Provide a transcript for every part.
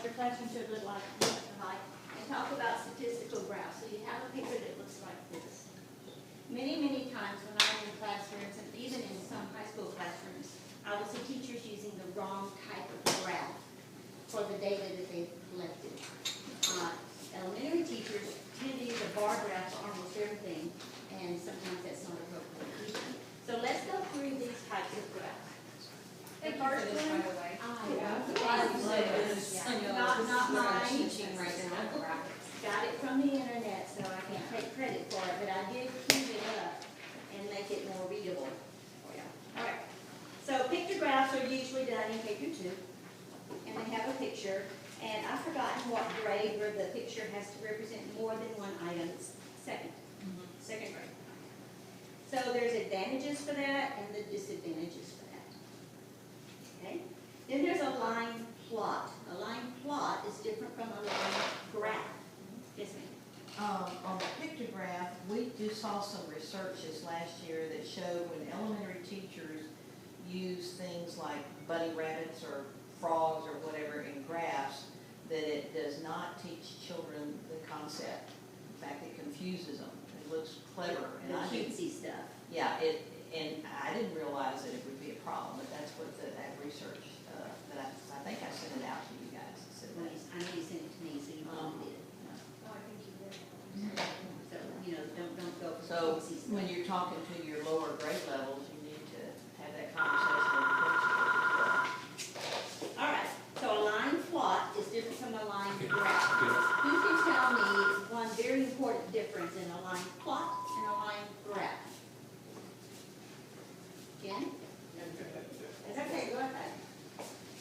what your classroom should look like, and talk about statistical graphs. So you have a picture that looks like this. Many, many times when I'm in classrooms, and even in some high school classrooms, I will see teachers using the wrong type of graph for the data that they've collected. Elementary teachers tend to use a bar graph for almost everything, and sometimes that's not appropriate either. So let's go through these types of graphs. The first one, not mine. Teaching right now. Got it from the internet, so I can't take credit for it, but I did cube it up and make it more readable for you. All right. So pictographs are usually done in K through 2, and they have a picture. And I've forgotten what grade where the picture has to represent more than one item. It's second grade. So there's advantages for that and the disadvantages for that. Okay. Then there's a line plot. A line plot is different from a line graph. Yes, ma'am. On the pictograph, we just saw some research this last year that showed when elementary teachers use things like bunny rabbits or frogs or whatever in graphs, that it does not teach children the concept. In fact, it confuses them. It looks clever. The cutesy stuff. Yeah, and I didn't realize that it would be a problem, but that's what that research, that I think I sent it out to you guys. Said that. I know you sent it to me, so you probably did. Oh, I think you did. So, you know, don't go for So cutesy stuff. when you're talking to your lower grade levels, you need to have that conversation with the principal as well. All right, so a line plot is different from a line graph. Who can tell me one very important difference in a line plot and a line graph? Jen? It's okay, go ahead.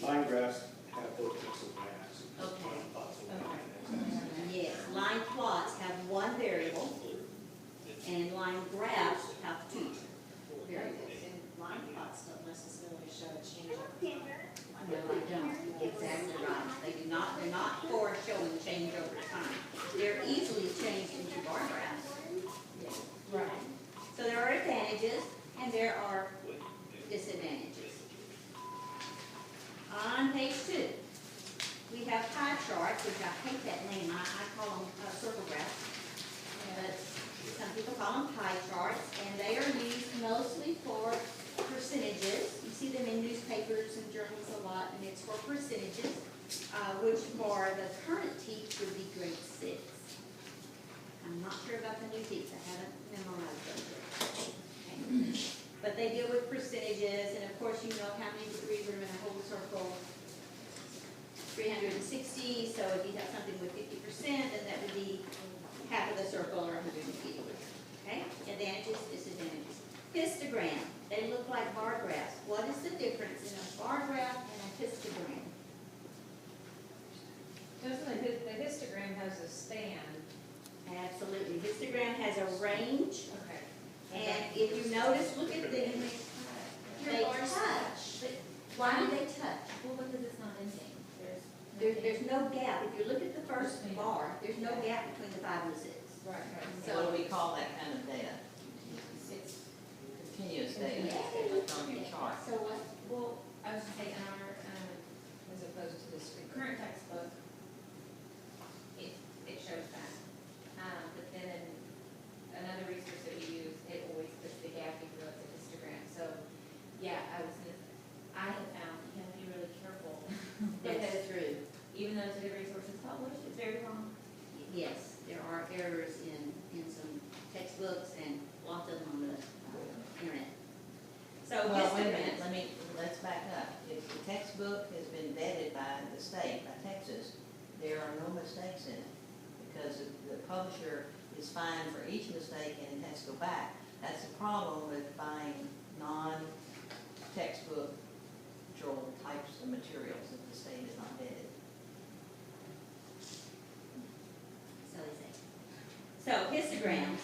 Line graphs have both pixels and axes. Okay. Plots will Yes, line plots have one variable, and line graphs have two variables. And line plots don't necessarily show a change over time. No, they don't. Exactly right. They do not, they're not for showing change over time. They're easily changed into bar graphs. Right. So there are advantages and there are disadvantages. On page 2, we have pie charts, which I hate that name. I call them circle graphs. But some people call them pie charts, and they are used mostly for percentages. You see them in newspapers and journals a lot, and it's for percentages, which for the current teach would be grade 6. I'm not sure about the new teach. I haven't memorized those yet. Okay. But they deal with percentages, and of course you know how many degrees are in a whole circle. 360, so if you have something with 50%, then that would be half of the circle or 180. Okay? Advantages, disadvantages. Histogram. They look like bar graphs. What is the difference in a bar graph and a histogram? Doesn't the histogram has a stand? Absolutely. Histogram has a range, Okay. and if you notice, look at them. They touch. But why do they touch? Well, because it's not ending. There's no gap. If you look at the first bar, there's no gap between the 5 and the 6. Right. So what do we call that kind of data? It's Continuous data, Yeah. like on your chart. So what? Well, I was just saying, in our, as opposed to this current textbook, it shows that. But then in another resource that we use, it always puts the gap even though it's a histogram. So, yeah, I have found you have to be really careful. That's true. Even though it's a good resource it's published, it's very wrong. Yes, there are errors in some textbooks and lots of them on the internet. So Well, wait a histograms. minute, let's back up. If the textbook has been vetted by the state, by Texas, there are no mistakes in it. Because the publisher is fined for each mistake and it has to go back. That's the problem with buying non-textbook types of materials if the state is not vetted. So they say. So histograms,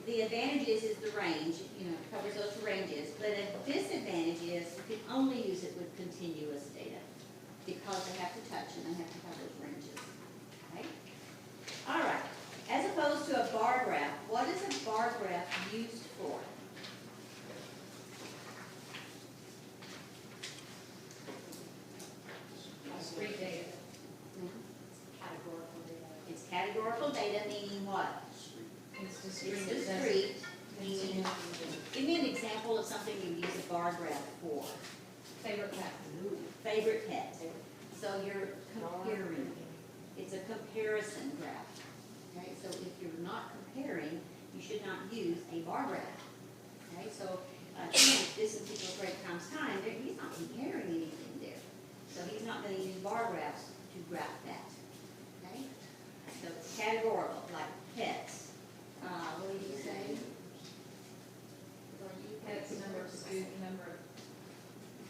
the advantage is the range, you know, it covers those ranges, but a disadvantage is you can only use it with continuous data because they have to touch and they have to have those ranges. Okay? All right. As opposed to a bar graph, what is a bar graph used for? Discrete data. categorical data meaning what? It's It's discrete, it doesn't discrete, meaning, continue. give me an example of something you use a bar graph for. Favorite pet. Favorite pet. So you're comparing. It's a comparison graph. Okay, so if you're not comparing, you should not use a bar graph. Okay, so, distance equals rate times time, he's not comparing anything there. So he's not gonna use bar graphs to graph that. Okay? So it's categorical, like pets. What did you say? Pets, number of student, number of,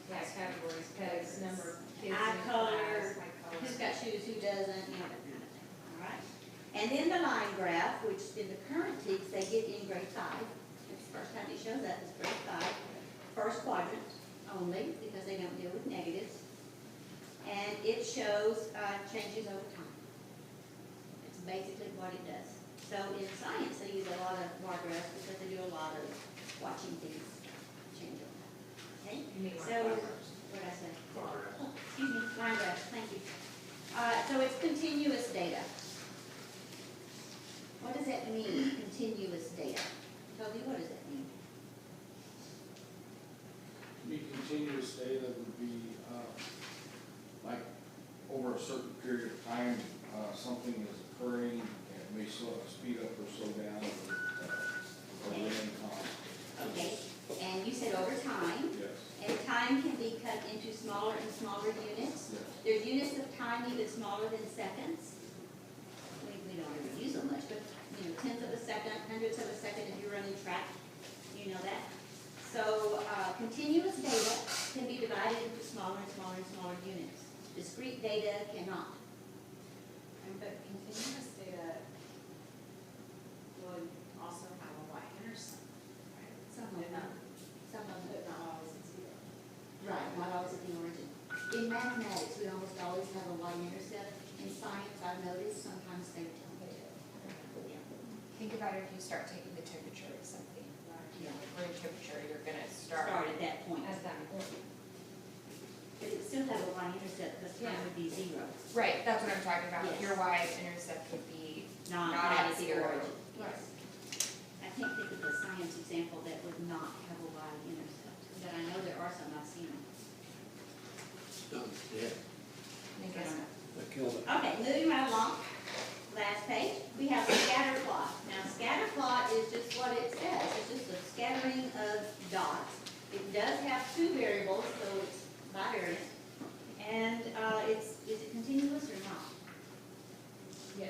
categories, pets, number of kids in Eye the color, class, eye color. who's got shoes, who doesn't, you know, that kind of thing, all right? And then the line graph, which in the current text, they get in grade 5. It's the first time it shows up, is grade 5. First quadrant only, because they don't deal with negatives. And it shows changes over time. It's basically what it does. So in science, they use a lot of bar graphs because they do a lot of watching things change over time. Okay? You mean like So, progress. what did I say? Progress. Oh, excuse me, line graphs, thank you. So it's continuous data. What does that mean, continuous data? Toby, what does that mean? Be continuous data would be, like, over a certain period of time, something is occurring, and it may speed up or slow down, or remain constant. Okay, and you said over time, Yes, and time can be cut into smaller and smaller units. yes. There's units of time even smaller than seconds. We don't ever use them much, but, you know, tenths of a second, hundredths of a second if you're running track, you know that. So, continuous data can be divided into smaller and smaller and smaller units. Discrete data cannot. But continuous data would also have a y-intercept, right? Some of them, some of But them. not always at zero. Right, not always at the origin. In mathematics, we almost always have a y-intercept. In science, I've noticed sometimes they don't. Yeah. Think about it if you start taking the temperature of something, Yeah. room temperature, you're gonna Start start at that point. At that point. But it still have a y-intercept, because time would be 0. Right, that's what I'm talking about. Yes. Your y-intercept would be Not not at at the zero. origin. Yes. I can't think of a science example that would not have a y-intercept, but I know there are some, I've seen them. I think I it's- don't know. That killed it. Okay, moving right along, last page, we have a scatter plot. Now, scatter plot is just what it says, it's just a scattering of dots. It does have 2 variables, so it's bivariate. And is it continuous or not? Yeah,